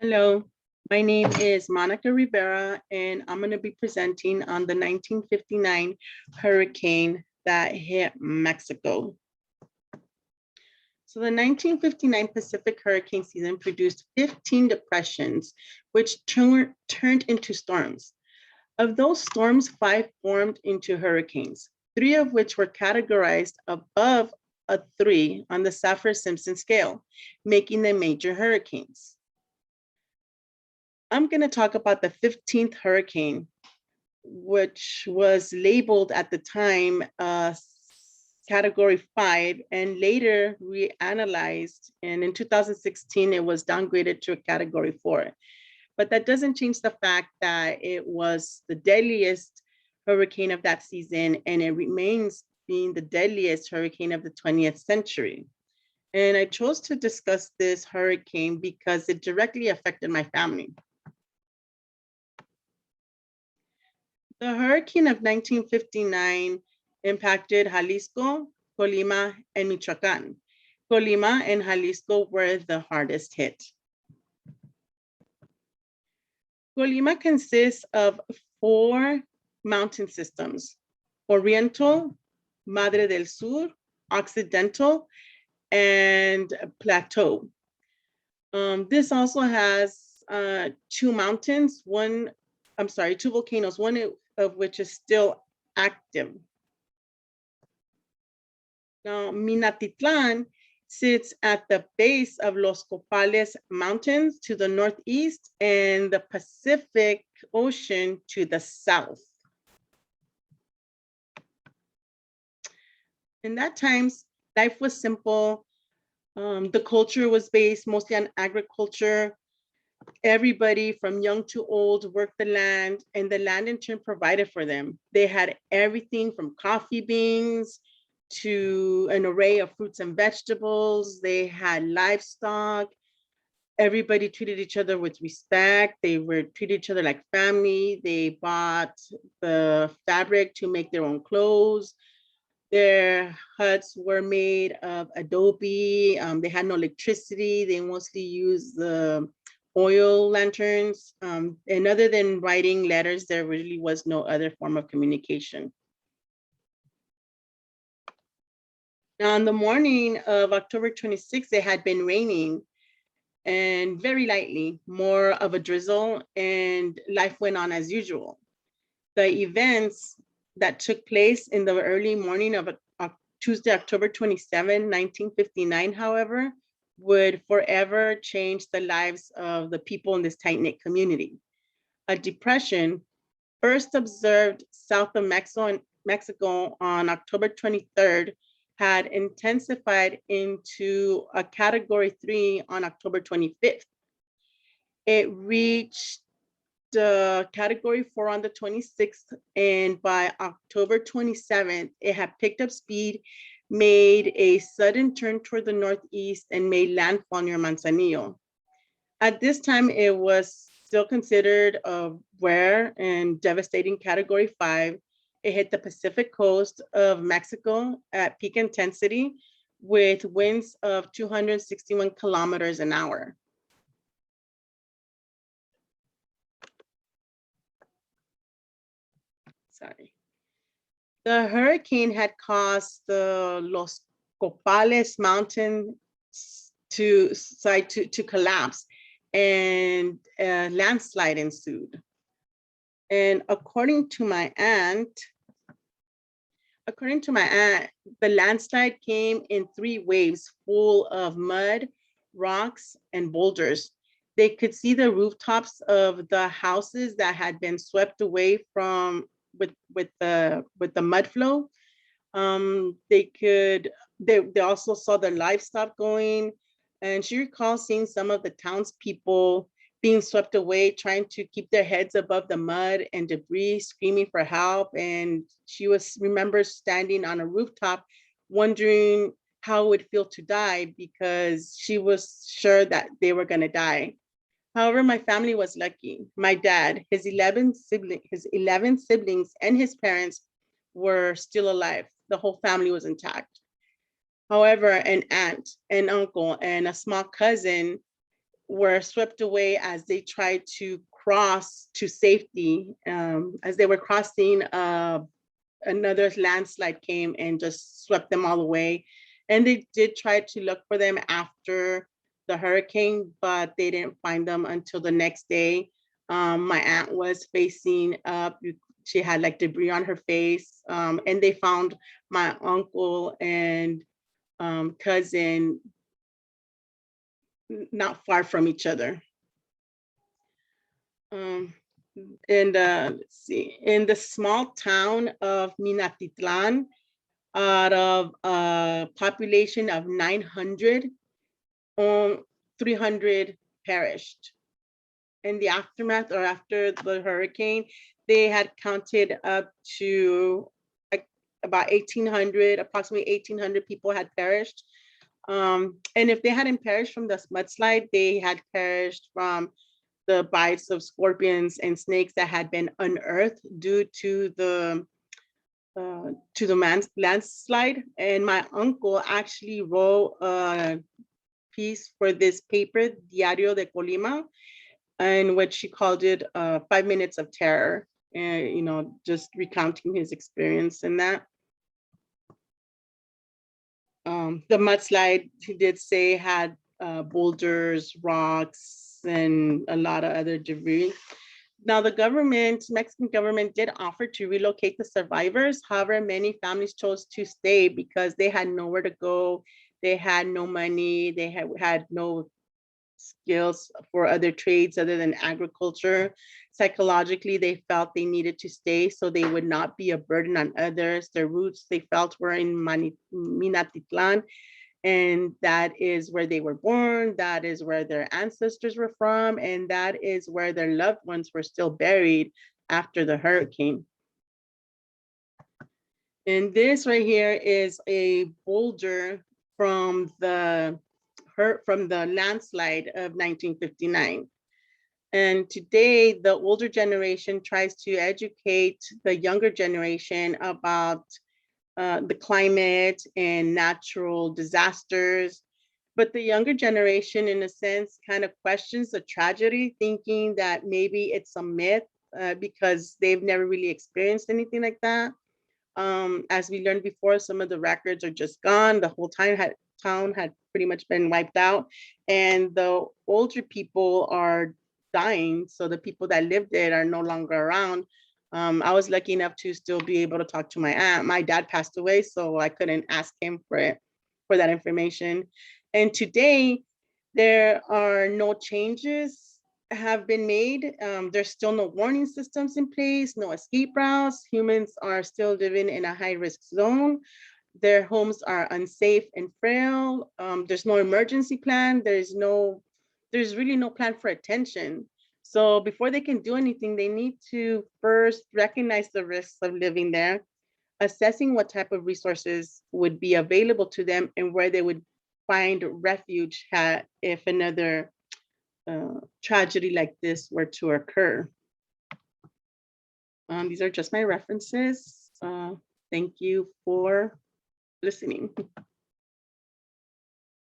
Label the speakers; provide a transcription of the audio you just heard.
Speaker 1: Hello, my name is Monica Rivera, and I'm going to be presenting on the 1959 hurricane that hit Mexico. So the 1959 Pacific hurricane season produced 15 depressions, which turned into storms. Of those storms, 5 formed into hurricanes, 3 of which were categorized above a 3 on the Saffir-Simpson scale, making them major hurricanes. I'm going to talk about the 15th hurricane, which was labeled at the time category 5 and later reanalyzed. And in 2016, it was downgraded to a category 4. But that doesn't change the fact that it was the deadliest hurricane of that season, and it remains being the deadliest hurricane of the 20th century. And I chose to discuss this hurricane because it directly affected my family. The hurricane of 1959 impacted Jalisco, Colima, and Michoacan. Colima and Jalisco were the hardest hit. Colima consists of 4 mountain systems: Oriental, Madre del Sur, Occidental, and Plateau. This also has 2 mountains, 2 volcanoes, one of which is still active. Now, Minatitlan sits at the base of Los Copales Mountains to the northeast and the Pacific Ocean to the south. In that times, life was simple. The culture was based mostly on agriculture. Everybody from young to old worked the land, and the land in turn provided for them. They had everything from coffee beans to an array of fruits and vegetables. They had livestock. Everybody treated each other with respect. They were treated each other like family. They bought the fabric to make their own clothes. Their huts were made of adobe. They had no electricity. They mostly used the oil lanterns. And other than writing letters, there really was no other form of communication. Now, on the morning of October 26th, it had been raining and very lightly, more of a drizzle, and life went on as usual. The events that took place in the early morning of Tuesday, October 27, 1959, however, would forever change the lives of the people in this tight-knit community. A depression first observed south of Mexico on October 23rd had intensified into a category 3 on October 25th. It reached category 4 on the 26th, and by October 27th, it had picked up speed, made a sudden turn toward the northeast, and made landfall near Manzanillo. At this time, it was still considered a rare and devastating category 5. It hit the Pacific coast of Mexico at peak intensity with winds of 261 kilometers an hour. Sorry. The hurricane had caused the Los Copales Mountains to collapse, and a landslide ensued. And according to my aunt, the landslide came in 3 waves full of mud, rocks, and boulders. They could see the rooftops of the houses that had been swept away from with the mud flow. They also saw the livestock going, and she recalls seeing some of the townspeople being swept away, trying to keep their heads above the mud and debris, screaming for help. And she remembers standing on a rooftop, wondering how it would feel to die, because she was sure that they were going to die. However, my family was lucky. My dad, his 11 siblings, and his parents were still alive. The whole family was intact. However, an aunt, an uncle, and a small cousin were swept away as they tried to cross to safety. As they were crossing, another landslide came and just swept them all away. And they did try to look for them after the hurricane, but they didn't find them until the next day. My aunt was facing up. She had like debris on her face, and they found my uncle and cousin not far from each other. And let's see, in the small town of Minatitlan, out of a population of 900, 300 perished. In the aftermath or after the hurricane, they had counted up to like about 1,800, approximately 1,800 people had perished. And if they hadn't perished from the mudslide, they had perished from the bites of scorpions and snakes that had been unearthed due to the landslide. And my uncle actually wrote a piece for this paper, Diario de Colima, in which he called it 5 Minutes of Terror, and just recounting his experience in that. The mudslide, he did say, had boulders, rocks, and a lot of other debris. Now, the Mexican government did offer to relocate the survivors. However, many families chose to stay because they had nowhere to go. They had no money. They had no skills for other trades other than agriculture. Psychologically, they felt they needed to stay so they would not be a burden on others. Their roots, they felt, were in Minatitlan, and that is where they were born. That is where their ancestors were from, and that is where their loved ones were still buried after the hurricane. And this right here is a boulder from the landslide of 1959. And today, the older generation tries to educate the younger generation about the climate and natural disasters. But the younger generation, in a sense, kind of questions the tragedy, thinking that maybe it's a myth because they've never really experienced anything like that. As we learned before, some of the records are just gone. The whole town had pretty much been wiped out, and the older people are dying. So the people that lived it are no longer around. I was lucky enough to still be able to talk to my aunt. My dad passed away, so I couldn't ask him for that information. And today, there are no changes have been made. There's still no warning systems in place, no escape routes. Humans are still living in a high-risk zone. Their homes are unsafe and frail. There's no emergency plan. There's really no plan for attention. So before they can do anything, they need to first recognize the risks of living there, assessing what type of resources would be available to them and where they would find refuge if another tragedy like this were to occur. These are just my references. Thank you for listening.